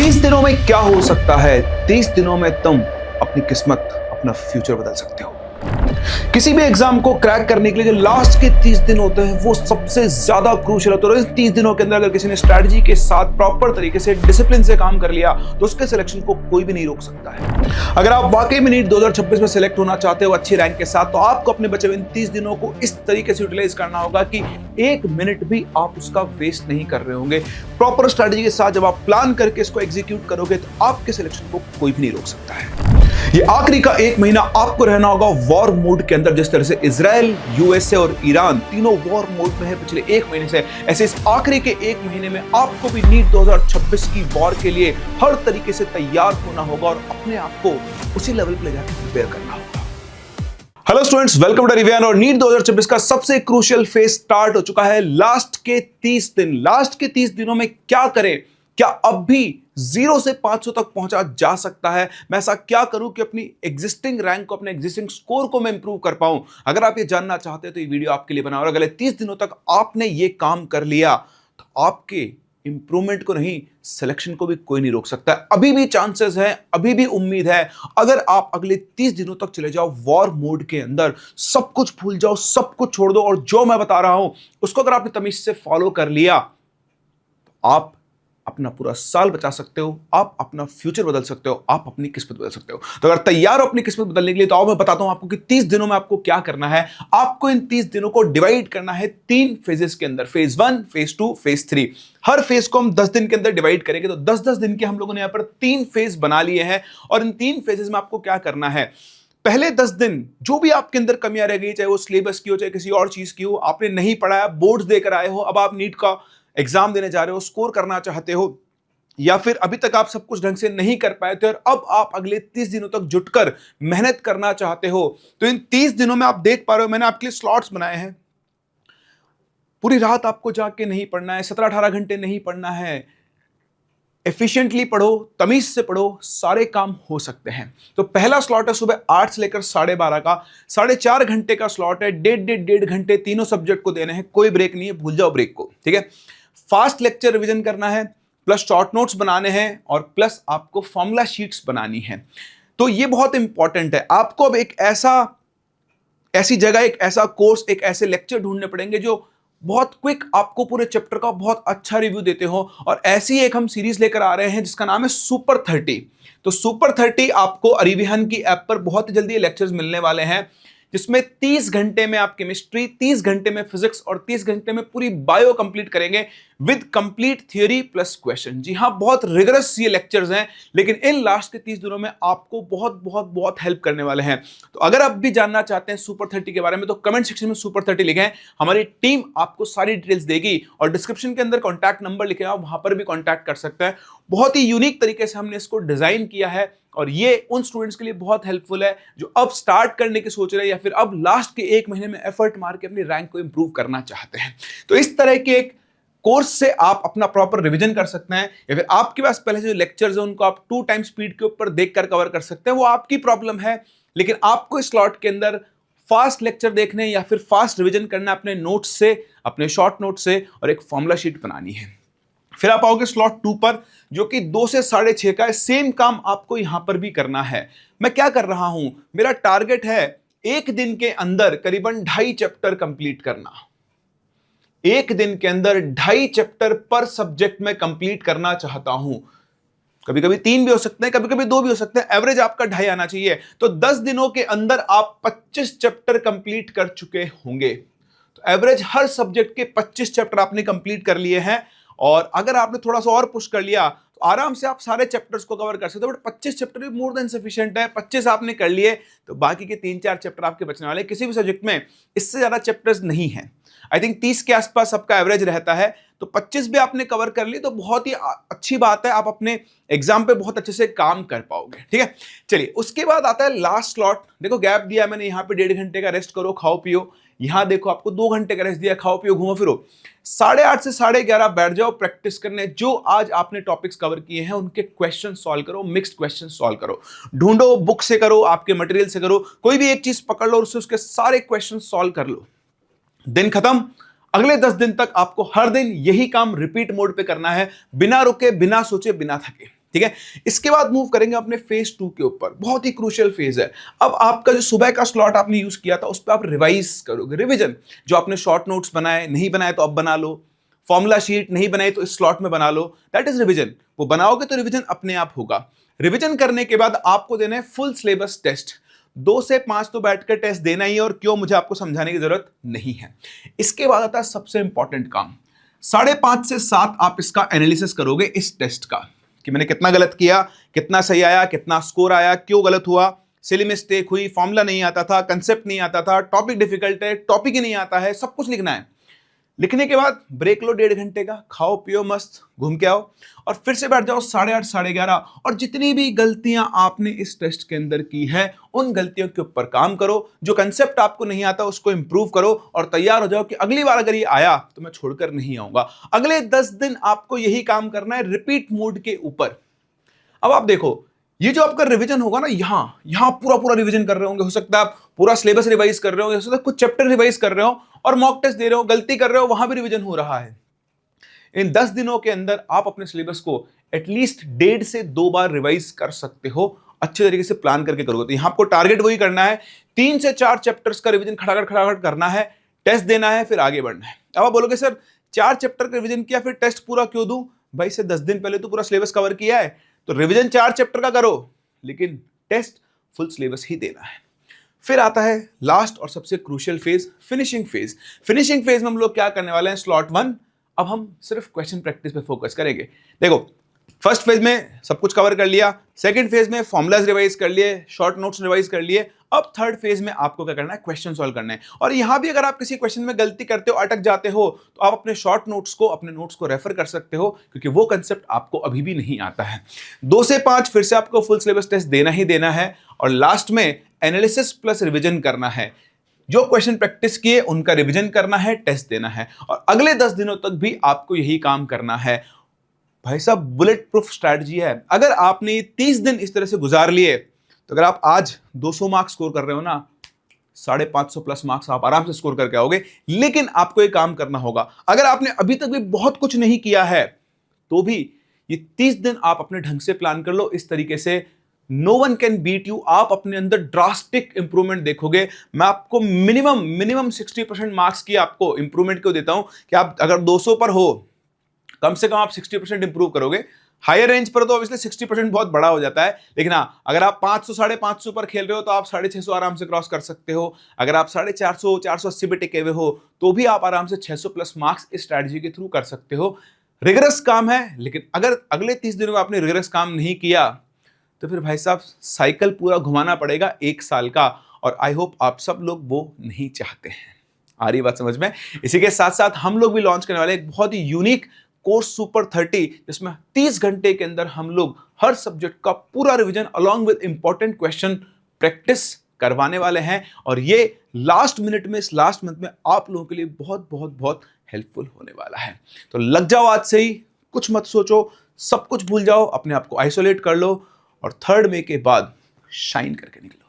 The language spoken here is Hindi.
30 दिनों में क्या हो सकता है? 30 दिनों में तुम अपनी किस्मत, अपना फ्यूचर बदल सकते हो। किसी भी एग्जाम को क्रैक करने के लिए जो लास्ट के 30 दिन होते हैं वो सबसे ज्यादा क्रूशियल होते हैं। और इस 30 दिनों के अंदर अगर किसी ने स्ट्रैटेजी के साथ प्रॉपर तरीके से डिसिप्लिन से काम कर लिया तो उसके सिलेक्शन को कोई भी नहीं रोक सकता है। अगर आप वाकई में नीट 2026 में सिलेक्ट होना चाहते हो अच्छी रैंक के साथ, तो आपको अपने बचे हुए इन 30 दिनों को इस तरीके से यूटिलाइज करना होगा कि एक मिनट भी आप उसका वेस्ट नहीं कर रहे होंगे। प्रॉपर स्ट्रैटेजी के साथ जब आप प्लान करके इसको एग्जीक्यूट करोगे तो आपके सिलेक्शन को कोई भी नहीं रोक सकता है। ये आखिरी का एक महीना आपको रहना होगा वॉर मोड के अंदर। जिस तरह से इजराइल, यूएसए और ईरान तीनों वॉर मोड में है पिछले एक महीने से, ऐसे इस आखिरी के एक महीने में आपको भी नीट 2026 की वॉर के लिए हर तरीके से तैयार होना होगा और अपने आप को उसी लेवल पे ले जाकर प्रिपेयर करना होगा। Hello students, welcome to revision. और नीट 2026 का सबसे क्रूशियल फेज स्टार्ट हो चुका है। लास्ट के 30 दिनों में क्या करें? क्या अब भी 0 से 500 तक पहुंचा जा सकता है? मैं ऐसा क्या करूं कि अपनी एग्जिस्टिंग रैंक को, अपने एग्जिस्टिंग स्कोर को मैं इंप्रूव कर पाऊं? अगर आप ये जानना चाहते हैं तो ये वीडियो आपके लिए बना। और अगले 30 दिनों तक आपने ये काम कर लिया तो आपके इंप्रूवमेंट को नहीं, सिलेक्शन को भी कोई नहीं रोक सकता। अभी भी चांसेस है, अभी भी उम्मीद है। अगर आप अगले 30 दिनों तक चले जाओ वॉर मोड के अंदर, सब कुछ भूल जाओ, सब कुछ छोड़ दो और जो मैं बता रहा हूं उसको अगर आपने तमीज से फॉलो कर लिया तो आप अपना पूरा साल बचा सकते हो, आप अपना फ्यूचर बदल सकते हो, आप अपनी किस्मत बदल सकते हो। तो अगर तैयार हो अपनी किस्मत बदलने के लिए तो आओ मैं बताता हूं आपको कि 30 दिनों में आपको क्या करना है। आपको इन 30 दिनों को डिवाइड करना है 3 फेजेस के अंदर, फेज 1, फेज 2, फेज 3। हर फेज को हम 10 दिन के अंदर डिवाइड करेंगे। तो 10-10 दिन के हम लोगों ने यहां पर 3 फेज बना लिए हैं। और इन 3 फेजेस में आपको क्या करना है? पहले 10 दिन जो भी आपके अंदर कमियां रह गई, चाहे वो सिलेबस की हो, चाहे किसी और चीज की हो, आपने नहीं पढ़ाया, बोर्ड्स देकर आए हो, अब आप नीट का एग्जाम देने जा रहे हो, स्कोर करना चाहते हो, या फिर अभी तक आप सब कुछ ढंग से नहीं कर पाए थे और अब आप अगले 30 दिनों तक जुटकर मेहनत करना चाहते हो, तो इन 30 दिनों में आप देख पा रहे हो मैंने आपके लिए स्लॉट्स बनाए हैं। पूरी रात आपको जाग के नहीं पढ़ना है, 17-18 घंटे नहीं पढ़ना है। एफिशिएंटली पढ़ो, तमीज से पढ़ो, सारे काम हो सकते हैं। तो पहला स्लॉट है सुबह 8 से लेकर 12:30 का, 4.5 घंटे का स्लॉट है। डेढ़ घंटे तीनों सब्जेक्ट को देने हैं, कोई ब्रेक नहीं है, भूल जाओ ब्रेक को, ठीक है। फास्ट लेक्चर रिवीजन करना है, प्लस शॉर्ट नोट्स बनाने हैं और प्लस आपको फॉर्मूला शीट्स बनानी है। तो ये बहुत इंपॉर्टेंट है। आपको अब ऐसी जगह, एक ऐसा कोर्स, एक ऐसे लेक्चर ढूंढने पड़ेंगे जो बहुत क्विक आपको पूरे चैप्टर का बहुत अच्छा रिव्यू देते हो। और ऐसी एक हम सीरीज लेकर आ रहे हैं जिसका नाम है सुपर 30। तो सुपर 30 आपको अरिविहन की ऐप पर बहुत जल्दी ये लेक्चर्स मिलने वाले हैं, जिसमें 30 घंटे में आप केमिस्ट्री, 30 घंटे में फिजिक्स और 30 घंटे में पूरी बायो कंप्लीट करेंगे with complete theory plus question. जी हाँ, बहुत रिगरस ये लेक्चर्स हैं, लेकिन इन लास्ट के 30 दिनों में आपको बहुत बहुत बहुत हेल्प करने वाले हैं। तो अगर आप भी जानना चाहते हैं सुपर 30 के बारे में तो कमेंट सेक्शन में सुपर 30 लिखें, हमारी टीम आपको सारी डिटेल्स देगी। और डिस्क्रिप्शन के अंदर कॉन्टैक्ट नंबर लिखे, आप वहां पर भी कॉन्टैक्ट कर सकते हैं। बहुत ही यूनिक तरीके से हमने इसको डिजाइन किया है और ये उन स्टूडेंट्स के लिए बहुत हेल्पफुल है जो अब स्टार्ट करने की सोच रहे हैं या फिर अब लास्ट के एक महीने में एफर्ट मार के अपनी रैंक को इंप्रूव करना चाहते हैं। तो इस तरह के एक कोर्स से आप अपना प्रॉपर रिवीजन कर सकते हैं, या फिर आपके पास पहले से जो लेक्चर्स हैं उनको आप 2 टाइम्स स्पीड के ऊपर देखकर कवर कर सकते हैं। वो आपकी प्रॉब्लम है, लेकिन आपको इस स्लॉट के अंदर फास्ट लेक्चर देखने या फिर फास्ट रिवीजन करना अपने नोट्स से, अपने शॉर्ट नोट से, और एक फॉर्मूला शीट बनानी है। फिर आप आओगे स्लॉट 2 पर जो कि 2 से 6:30 का है। सेम काम आपको यहां पर भी करना है। मैं क्या कर रहा हूं, मेरा टारगेट है एक दिन के अंदर करीबन 2.5 चैप्टर कंप्लीट करना। एक दिन के अंदर 2.5 चैप्टर पर सब्जेक्ट में कंप्लीट करना चाहता हूं। कभी कभी 3 भी हो सकते हैं, कभी कभी 2 भी हो सकते हैं, एवरेज आपका 2.5 आना चाहिए। तो 10 दिनों के अंदर आप 25 चैप्टर कंप्लीट कर चुके होंगे। तो एवरेज हर सब्जेक्ट के 25 चैप्टर आपने कंप्लीट कर लिए हैं। और अगर आपने थोड़ा सा और पुश कर लिया तो आराम से आप सारे चैप्टर्स को कवर कर सकते हो। बट 25 चैप्टर भी मोर देन सफिशिएंट है। 25 आपने कर लिए तो बाकी के 3-4 चैप्टर आपके बचने वाले। किसी भी सब्जेक्ट में इससे ज्यादा चैप्टर्स नहीं है। आई थिंक 30 के आसपास सबका एवरेज रहता है। तो 25 भी आपने कवर कर ली तो बहुत ही अच्छी बात है, आप अपने एग्जाम पे बहुत अच्छे से काम कर पाओगे, ठीक है। चलिए, उसके बाद आता है लास्ट स्लॉट। देखो गैप दिया मैंने यहाँ पे 1.5 घंटे का, रेस्ट करो, खाओ पियो। यहां देखो आपको 2 घंटे का रेस्ट दिया, खाओ पियो, घूमो फिरो। 8:30 से 11:30 बैठ जाओ प्रैक्टिस करने। जो आज आपने टॉपिक्स कवर किए हैं उनके क्वेश्चन सॉल्व करो, मिक्स्ड क्वेश्चन सॉल्व करो। ढूंढो, बुक से करो, आपके मटेरियल से करो, कोई भी एक चीज पकड़ लो और उससे उसके सारे क्वेश्चन सॉल्व कर लो। दिन खत्म। अगले 10 दिन तक आपको हर दिन यही काम रिपीट मोड पे करना है, बिना रुके, बिना सोचे, बिना थके, ठीक है। इसके बाद मूव करेंगे अपने फेज 2 के ऊपर, बहुत ही क्रूशियल फेज है। अब आपका जो सुबह का स्लॉट आपने यूज किया था उस पर आप रिवाइज करोगे, रिवीजन। जो आपने शॉर्ट नोट्स बनाए, नहीं बनाए तो अब बना लो, फॉर्मूला शीट नहीं बनाई तो इस स्लॉट में बना लो, दैट इज रिवीजन। वो बनाओगे तो रिवीजन अपने आप होगा। रिवीजन करने के बाद आपको देना है फुल सिलेबस टेस्ट। 2 से 5 तो बैठकर टेस्ट देना ही है, और क्यों मुझे आपको समझाने की जरूरत नहीं है। इसके बाद आता है सबसे इंपॉर्टेंट काम, 5.5 से 7 आप इसका एनालिसिस करोगे इस टेस्ट का, कि मैंने कितना गलत किया, कितना सही आया, कितना स्कोर आया, क्यों गलत हुआ, सिली मिस्टेक हुई, फॉर्मूला नहीं आता था, कंसेप्ट नहीं आता था, टॉपिक डिफिकल्ट है, टॉपिक ही नहीं आता है, सब कुछ लिखना है। लिखने के बाद ब्रेक लो 1.5 घंटे का, खाओ पियो मस्त, घूम के आओ, और फिर से बैठ जाओ 8:30 11:30, और जितनी भी गलतियां आपने इस टेस्ट के अंदर की है उन गलतियों के ऊपर काम करो। जो कंसेप्ट आपको नहीं आता उसको इंप्रूव करो, और तैयार हो जाओ कि अगली बार अगर ये आया तो मैं छोड़कर नहीं आऊंगा। अगले 10 दिन आपको यही काम करना है, रिपीट मोड के ऊपर। अब आप देखो, ये जो आपका रिवीजन होगा ना, यहां पूरा रिवीजन कर रहे होंगे, हो सकता है आप पूरा सिलेबस रिवाइज कर रहे हो, हो सकता है कुछ चैप्टर रिवाइज कर रहे हो, और मॉक टेस्ट दे रहे हो, गलती कर रहे हो, वहां भी रिवीजन हो रहा है। इन 10 दिनों के अंदर आप अपने सिलेबस को एटलीस्ट 1.5 से 2 बार रिवाइज कर सकते हो, अच्छे तरीके से प्लान करके करोगे तो। यहां आपको टारगेट वही करना है, 3 से 4 चैप्टर्स का रिवीजन खड़ाखड़ करना है, टेस्ट देना है, फिर आगे बढ़ना है। अब आप बोलोगे सर 4 चैप्टर का रिवीजन किया फिर टेस्ट पूरा क्यों दूं? भाई से 10 दिन पहले तो पूरा सिलेबस कवर किया है, तो रिवीजन 4 चैप्टर का करो, लेकिन टेस्ट फुल सिलेबस ही देना है। फिर आता है लास्ट और सबसे crucial phase, finishing phase. Finishing phase में हम लोग क्या करने वाले हैं, स्लॉट 1, अब हम सिर्फ क्वेश्चन प्रैक्टिस पे फोकस करेंगे। देखो, फर्स्ट फेज में सब कुछ कवर कर लिया, सेकंड फेज में फॉर्मुलाज रिवाइज कर लिए, शॉर्ट नोट्स रिवाइज कर लिए, अब थर्ड फेज में आपको क्या करना है, क्वेश्चन सॉल्व करना है। और यहां भी अगर आप किसी क्वेश्चन में गलती करते हो, अटक जाते हो, तो आप अपने शॉर्ट नोट्स को, अपने नोट्स को रेफर कर सकते हो, क्योंकि वो कंसेप्ट आपको अभी भी नहीं आता है। 2 से 5 फिर से आपको फुल सिलेबस टेस्ट देना ही देना है, और लास्ट में एनालिसिस प्लस रिवीजन करना है। जो क्वेश्चन प्रैक्टिस किए उनका रिवीजन करना है, टेस्ट देना है, और अगले 10 दिनों तक भी आपको यही काम करना है। भाई साहब, बुलेट प्रूफ स्ट्रैटेजी है। अगर आपने 30 दिन इस तरह से गुजार लिए, तो अगर आप आज 200 मार्क्स स्कोर कर रहे हो ना, 550 प्लस मार्क्स आप आराम से स्कोर करके आओगे। लेकिन आपको एक काम करना होगा, अगर आपने अभी तक भी बहुत कुछ नहीं किया है, तो भी ये 30 दिन आप अपने ढंग से प्लान कर लो, इस तरीके से no one can beat you. आप अपने अंदर ड्रास्टिक इंप्रूवमेंट देखोगे। मैं आपको मिनिमम 60% मार्क्स की आपको इंप्रूवमेंट क्यों देता हूं, कि आप अगर 200 पर हो, कम से कम आप 60% इंप्रूव करोगे। हायर रेंज पर तो ऑब्वियसली 60% बहुत बड़ा हो जाता है, लेकिन हाँ, अगर आप 500 550 पर खेल रहे हो तो आप 650 आराम से क्रॉस कर सकते हो। अगर आप 450 480 पे टिके हुए हो, तो भी आप आराम से 600 प्लस मार्क्स इस स्ट्रैटेजी के थ्रू कर सकते हो। रिगरस काम है, लेकिन अगर अगले 30 दिनों में आपने रिगरस काम नहीं किया, तो फिर भाई साहब साइकिल पूरा घुमाना पड़ेगा 1 साल का, और आई होप आप सब लोग वो नहीं चाहते हैं। आ रही बात समझ में? इसी के साथ साथ हम लोग भी लॉन्च करने वाले एक बहुत ही यूनिक कोर्स सुपर 30, जिसमें 30 घंटे के अंदर हम लोग हर सब्जेक्ट का पूरा revision along with important question practice करवाने वाले हैं। और ये लास्ट मिनट में, इस लास्ट मंथ में आप लोगों के लिए बहुत बहुत बहुत हेल्पफुल होने वाला है। तो लग जाओ आज से ही, कुछ मत सोचो, सब कुछ भूल जाओ, अपने आप को आइसोलेट कर लो, और 3rd मई के बाद शाइन करके निकलो।